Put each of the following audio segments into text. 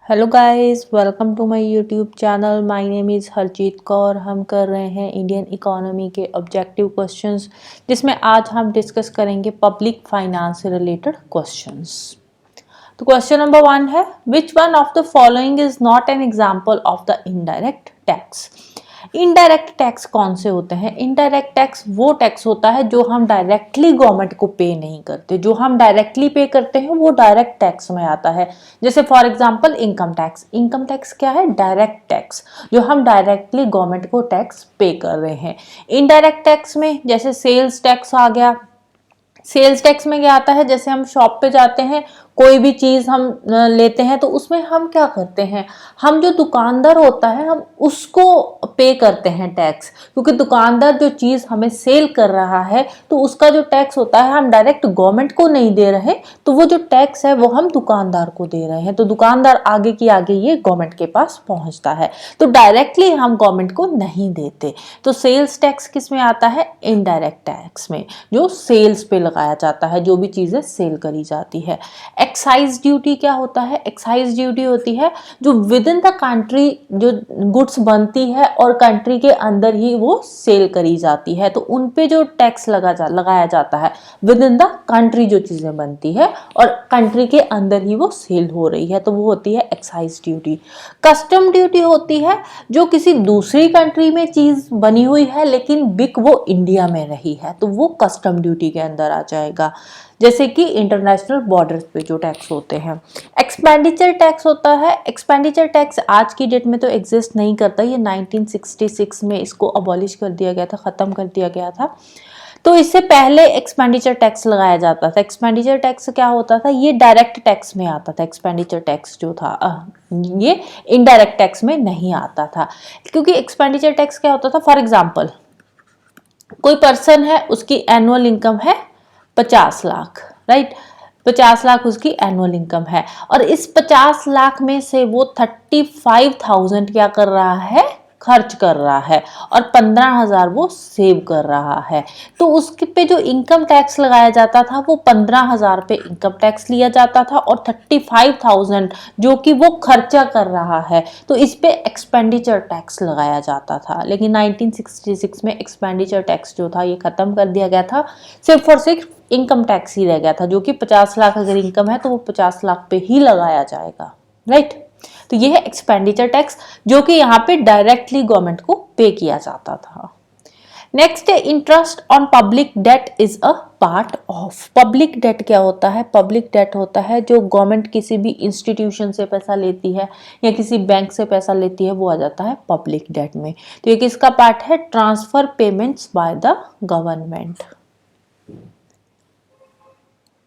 Hello guys, welcome to my YouTube channel. My name is Harjeet Kaur. हम कर रहे हैं इंडियन इकोनॉमी के ऑब्जेक्टिव क्वेश्चंस, जिसमें आज हम डिस्कस करेंगे पब्लिक फाइनेंस से रिलेटेड क्वेश्चंस। तो क्वेश्चन नंबर 1 है, which one of the following is not an example of the indirect tax. Indirect tax कौन से होते हैं? इनडायरेक्ट टैक्स वो टैक्स होता है जो हम डायरेक्टली गवर्नमेंट को पे नहीं करते। जो हम डायरेक्टली पे करते हैं वो डायरेक्ट टैक्स में आता है। जैसे for example income tax. Income tax क्या है? डायरेक्ट टैक्स, जो हम डायरेक्टली गवर्नमेंट को टैक्स पे कर रहे हैं। इनडायरेक्ट टैक्स में जैसे सेल्स टैक्स आ गया। सेल्स टैक्स में क्या आता है? जैसे हम शॉप पे जाते हैं, कोई भी चीज हम लेते हैं, तो उसमें हम क्या करते हैं, हम जो दुकानदार होता है हम उसको पे करते हैं टैक्स। क्योंकि दुकानदार जो चीज हमें सेल कर रहा है तो उसका जो टैक्स होता है हम डायरेक्ट गवर्नमेंट को नहीं दे रहे, तो वो जो टैक्स है वो हम दुकानदार को दे रहे हैं। तो दुकानदार आगे की आगे ये गवर्नमेंट के पास पहुंचता है, तो डायरेक्टली हम गवर्नमेंट को नहीं देते। तो सेल्स टैक्स किस में आता है? इनडायरेक्ट टैक्स में, जो सेल्स पे लगाया जाता है, जो भी चीजें सेल करी जाती है। एक्साइज ड्यूटी क्या होता है? एक्साइज ड्यूटी होती है जो विद इन द कंट्री जो गुड्स बनती है और कंट्री के अंदर ही वो सेल करी जाती है, तो उन पे जो टैक्स लगाया जाता है विद इन द कंट्री जो चीजें बनती है और कंट्री के अंदर ही वो सेल हो रही है, तो वो होती है एक्साइज ड्यूटी। कस्टम ड्यूटी होती है जो किसी दूसरी कंट्री में चीज बनी हुई है लेकिन बिक वो इंडिया में रही है, तो वो कस्टम ड्यूटी के अंदर आ जाएगा। जैसे कि इंटरनेशनल बॉर्डर्स पे जो टैक्स होते हैं। एक्सपेंडिचर टैक्स होता है। एक्सपेंडिचर टैक्स आज की डेट में तो एग्जिस्ट नहीं करता, ये 1966 में इसको अबॉलिश कर दिया गया था, खत्म कर दिया गया था। तो इससे पहले एक्सपेंडिचर टैक्स लगाया जाता था। एक्सपेंडिचर टैक्स क्या होता था? ये डायरेक्ट टैक्स में आता था। एक्सपेंडिचर टैक्स जो था ये इनडायरेक्ट टैक्स में नहीं आता था। क्योंकि एक्सपेंडिचर टैक्स क्या होता था? फॉर एग्जाम्पल कोई पर्सन है, उसकी एनुअल इनकम है 50 लाख, राइट। 50 लाख उसकी एनुअल इनकम है और इस 50 लाख में से वो 35,000 क्या कर रहा है? खर्च कर रहा है और 15,000 वो सेव कर रहा है। तो उसके पे जो इनकम टैक्स लगाया जाता था वो 15,000 पे इनकम टैक्स लिया जाता था और 35,000 जो कि वो खर्चा कर रहा है तो इस पे एक्सपेंडिचर टैक्स लगाया जाता था। लेकिन 1966 में एक्सपेंडिचर टैक्स जो था ये खत्म कर दिया गया था। सिर्फ और सिर्फ इनकम टैक्स ही रह गया था, जो कि 50 लाख अगर इनकम है तो वो 50 लाख पे ही लगाया जाएगा, राइट। तो ये है एक्सपेंडिचर टैक्स, जो कि यहाँ पे डायरेक्टली गवर्नमेंट को पे किया जाता था। नेक्स्ट है interest on public debt is a part of. Public debt क्या होता है? पब्लिक डेट होता है जो गवर्नमेंट किसी भी इंस्टीट्यूशन से पैसा लेती है या किसी बैंक से पैसा लेती है, वो आ जाता है पब्लिक डेट में। तो ये किसका पार्ट है? Transfer payments bye the government.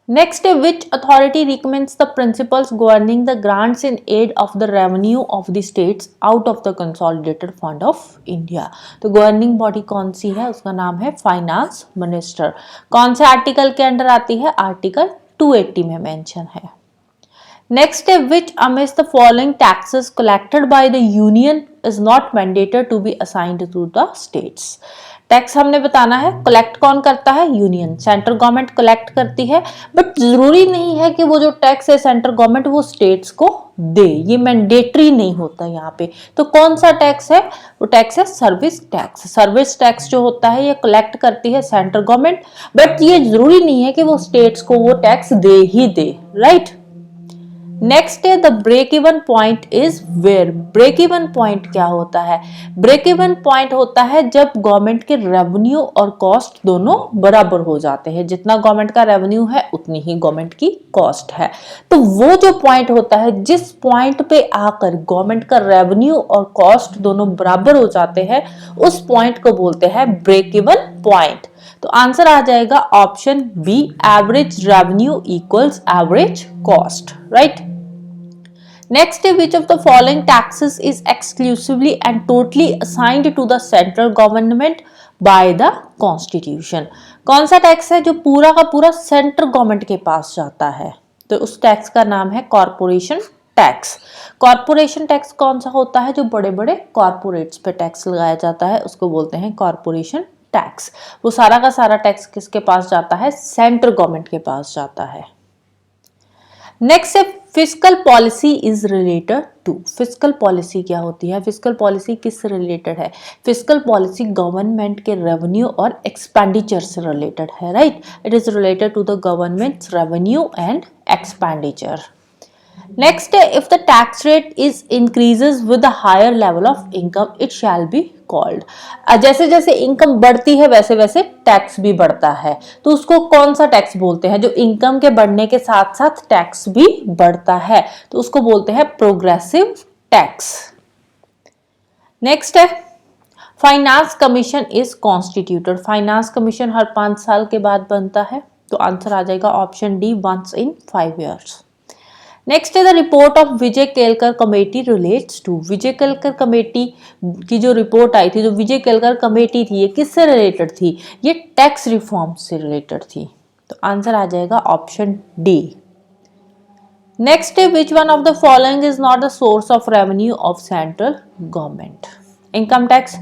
Next, which authority recommends the principles governing the grants in aid of the revenue of the states out of the consolidated fund of India? तो governing body कौन सी है? उसका नाम है finance minister. कौन से article के under आती है? आर्टिकल 280 में मेंशन है। Next, which amidst the following taxes collected by the union is not mandated to be assigned to the states? Tax हमने बताना है, कलेक्ट कौन करता है? यूनियन, सेंट्रल गवर्नमेंट कलेक्ट करती है, बट जरूरी नहीं है कि वो जो टैक्स है सेंट्रल गवर्नमेंट वो स्टेट्स को दे, ये मैंडेटरी नहीं होता यहाँ पे। तो कौन सा टैक्स है? वो टैक्स है सर्विस टैक्स। सर्विस टैक्स जो होता है ये कलेक्ट करती है सेंट्रल गवर्नमेंट, बट ये जरूरी नहीं है कि वो स्टेट्स को वो टैक्स दे ही दे, राइट। नेक्स्ट है the break even point is where. Break even point क्या होता है? ब्रेक इवन पॉइंट होता है जब गवर्नमेंट के रेवेन्यू और कॉस्ट दोनों बराबर हो जाते हैं। जितना गवर्नमेंट का रेवेन्यू है उतनी ही गवर्नमेंट की कॉस्ट है। तो वो जो पॉइंट होता है जिस पॉइंट पे आकर गवर्नमेंट का रेवेन्यू और कॉस्ट दोनों बराबर हो जाते हैं, उस पॉइंट को बोलते हैं ब्रेक इवन पॉइंट। तो आंसर आ जाएगा option B, average revenue equals average cost, right. Next, which of the following taxes is exclusively and totally assigned to the central government by the constitution? कौन सा tax है जो पूरा का पूरा सेंट्रल गवर्नमेंट के पास जाता है? तो उस टैक्स का नाम है कॉर्पोरेशन टैक्स। कॉर्पोरेशन टैक्स कौन सा होता है? जो बड़े बड़े कॉर्पोरेट्स पे टैक्स लगाया जाता है उसको बोलते हैं कॉर्पोरेशन टैक्स। वो सारा का सारा टैक्स किसके पास जाता है? सेंट्रल गवर्नमेंट के पास जाता है। नेक्स्ट है fiscal policy is related to, fiscal policy क्या होती है, फिस्कल पॉलिसी किससे रिलेटेड है, फिस्कल पॉलिसी गवर्नमेंट के रेवेन्यू और एक्सपेंडिचर से रिलेटेड है, right, it is related to the government's revenue and expenditure. Next है, if the tax rate is increases with a higher level of income it shall be called, जैसे जैसे income बढ़ती है वैसे वैसे टैक्स भी बढ़ता है, तो उसको कौन सा टैक्स बोलते हैं, जो इनकम के बढ़ने के साथ साथ टैक्स भी बढ़ता है, तो उसको बोलते हैं प्रोग्रेसिव टैक्स। नेक्स्ट है, finance commission is constituted, finance commission हर 5 साल के बाद बनता है, तो आंसर आ जाएगा option D, once in 5 years। Next है the report of Vijay Kelkar committee relates to, Vijay Kelkar committee की जो रिपोर्ट आई थी, जो विजय केलकर कमेटी थी, ये किससे रिलेटेड थी, ये टैक्स रिफॉर्म से रिलेटेड थी, तो आंसर आ जाएगा ऑप्शन डी। नेक्स्ट है, which one of the following is not the source of revenue of central government, income tax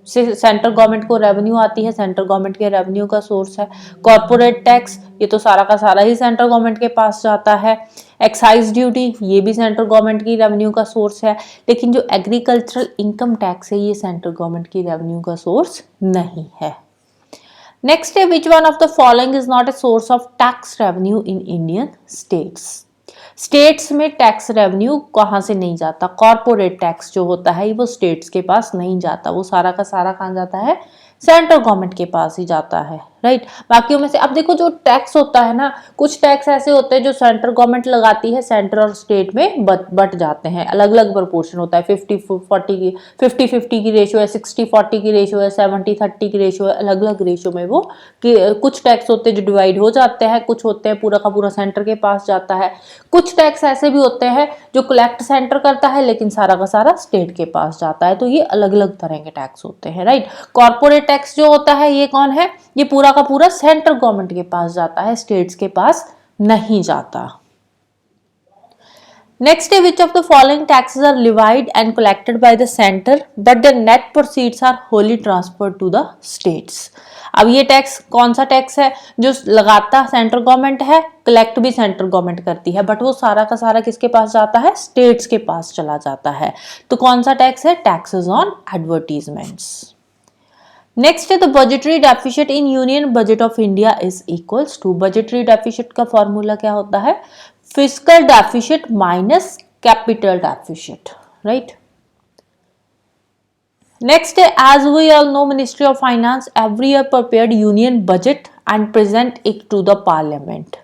से सेंट्रल गवर्नमेंट को रेवेन्यू आती है, सेंट्रल गवर्नमेंट के रेवेन्यू का सोर्स है। कॉर्पोरेट टैक्स, ये तो सारा का सारा ही सेंट्रल गवर्नमेंट के पास जाता है। एक्साइज ड्यूटी, ये भी सेंट्रल गवर्नमेंट की रेवेन्यू का सोर्स है, लेकिन जो एग्रीकल्चरल इनकम टैक्स है ये सेंट्रल गवर्नमेंट की रेवेन्यू का सोर्स नहीं है। नेक्स्ट है, which one of the following is not a source of tax revenue in Indian states, states में टैक्स रेवेन्यू कहाँ से नहीं जाता, कॉर्पोरेट टैक्स जो होता है वो स्टेट्स के पास नहीं जाता, वो सारा का सारा कहाँ जाता है, सेंट्रल गवर्नमेंट के पास ही जाता है, राइट। बाकियों में से अब देखो, जो टैक्स होता है ना, कुछ टैक्स ऐसे होते हैं जो सेंट्रल गवर्नमेंट लगाती है, सेंटर और स्टेट में बट जाते हैं, अलग अलग प्रोपोर्शन होता है, 50-40 की 50-50 की रेशियो है, 60-40 की रेशियो है, 70-30 की रेशियो है, अलग अलग रेशियो में वो कुछ टैक्स होते हैं जो डिवाइड हो जाते हैं, कुछ होते हैं पूरा का पूरा सेंटर के पास जाता है, कुछ टैक्स ऐसे भी होते हैं जो कलेक्ट सेंटर करता है लेकिन सारा का सारा स्टेट के पास जाता है, तो ये अलग अलग तरह के टैक्स होते हैं, राइट। कॉर्पोरेट टैक्स जो होता है ये कौन है, ये पूरा का पूरा सेंट्रल गवर्नमेंट के पास जाता है, स्टेट्स के पास नहीं जाता। नेक्स्ट है, which of the following taxes are levied and collected by the centre but the net proceeds are wholly transferred to the states. अब ये टैक्स कौन सा टैक्स है, जो लगाता सेंट्रल गवर्नमेंट है, कलेक्ट भी सेंट्रल गवर्नमेंट करती है, बट वो सारा का सारा किसके पास जाता है, स्टेट्स के पास चला जाता है, तो कौन सा टैक्स है, टैक्सेस ऑन एडवर्टीजमेंट्स। नेक्स्ट है, the budgetary deficit in union budget of India is equals to, budgetary deficit का फॉर्मूला क्या होता है, fiscal deficit minus capital deficit, right. Next है, as we all know ministry of finance every year prepared union budget and present it to the parliament,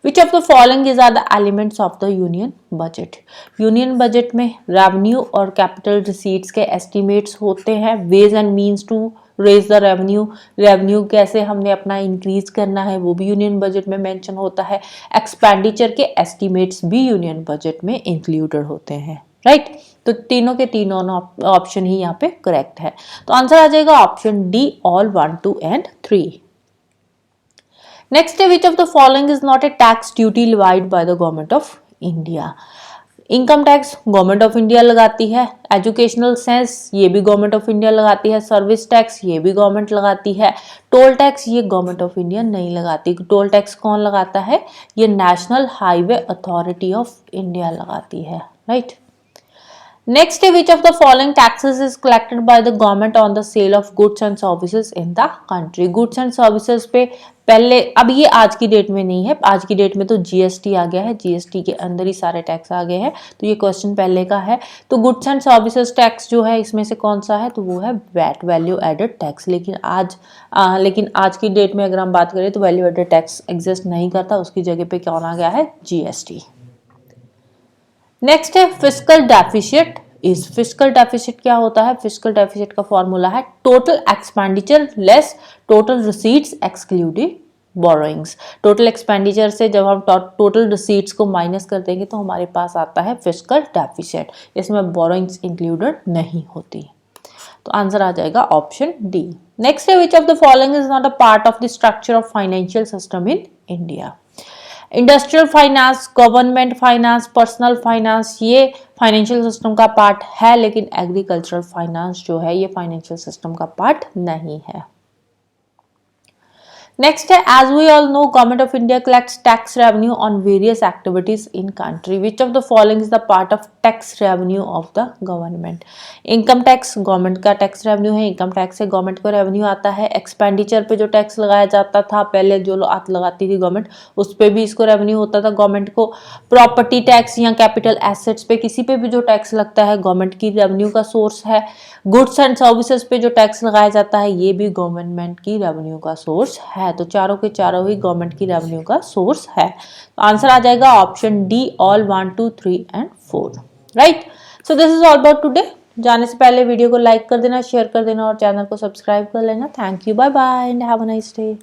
which of the following is are the elements of the union budget, union budget में revenue और capital receipts के estimates होते हैं, ways and means to raise the revenue, revenue कैसे हमने अपना increase करना है वो भी यूनियन बजट में मेंशन होता है, एक्सपेंडिचर के एस्टिमेट्स भी यूनियन बजट में इंक्लूडेड होते हैं, राइट। तो तीनों के तीनों ऑप्शन ही यहाँ पे करेक्ट है, तो आंसर आ जाएगा option D, all 1, 2 and 3। Next है, which of the following is not a tax duty levied by the government of India, income tax government of India लगाती है, एजुकेशनल सेंस ये भी गवर्नमेंट ऑफ इंडिया लगाती है, service tax ये भी government लगाती है, टोल टैक्स ये गवर्नमेंट ऑफ इंडिया नहीं लगाती, टोल टैक्स कौन लगाता है, ये National Highway Authority of India लगाती है, राइट। नेक्स्ट है, which of the following taxes is collected by the government on the sale of goods and services in the country, goods and services पे पहले, अब ये आज की डेट में नहीं है, आज की डेट में तो जीएसटी आ गया है, जीएसटी के अंदर ही सारे टैक्स आ गए हैं, तो ये क्वेश्चन पहले का है, तो गुड्स एंड सर्विसेज टैक्स जो है इसमें से कौन सा है, तो वो है वैट, वैल्यू एडेड टैक्स, लेकिन आज की डेट में अगर हम बात करें तो वैल्यू एडेड टैक्स एग्जिस्ट नहीं करता, उसकी जगह पे कौन आ गया है, जीएसटी। नेक्स्ट है, fiscal deficit is, fiscal deficit क्या होता है, फिस्कल डेफिसिट का फॉर्मूला है total expenditure less total receipts excluding borrowings, total expenditure से जब हम टोटल रिसीट्स को माइनस कर देंगे तो हमारे पास आता है फिस्कल डेफिसिट, इसमें बोरोइंग्स इंक्लूडेड नहीं होती, तो आंसर आ जाएगा ऑप्शन डी। नेक्स्ट है, which of the following is not a part of the structure of financial system in India, industrial finance, government finance, personal finance ये फाइनेंशियल सिस्टम का part है, लेकिन एग्रीकल्चरल फाइनेंस जो है ये फाइनेंशियल सिस्टम का part नहीं है। नेक्स्ट है, as we all know government of India collects tax revenue on various activities in country, which of the following is the part of tax revenue of the government. Income tax government का tax revenue है, income tax से government को revenue आता है। Expenditure पे जो tax लगाया जाता था पहले, जो लगाती थी गवर्नमेंट, उस पर भी इसको रेवेन्यू होता था गवर्नमेंट को। प्रॉपर्टी टैक्स या कैपिटल एसेट्स पे किसी पे भी जो टैक्स लगता है गवर्नमेंट की रेवेन्यू का सोर्स है। गुड्स एंड सर्विसेज पे जो टैक्स लगाया जाता है ये भी गवर्नमेंट की रेवेन्यू का सोर्स है। तो चारों के चारों ही गवर्नमेंट की रेवेन्यू का सोर्स है। तो आंसर आ जाएगा option D, all 1, 2, 3 and 4, right. So this is all about today. जाने से पहले वीडियो को लाइक कर देना, शेयर कर देना और चैनल को सब्सक्राइब कर लेना। Thank you, bye bye and have a nice day.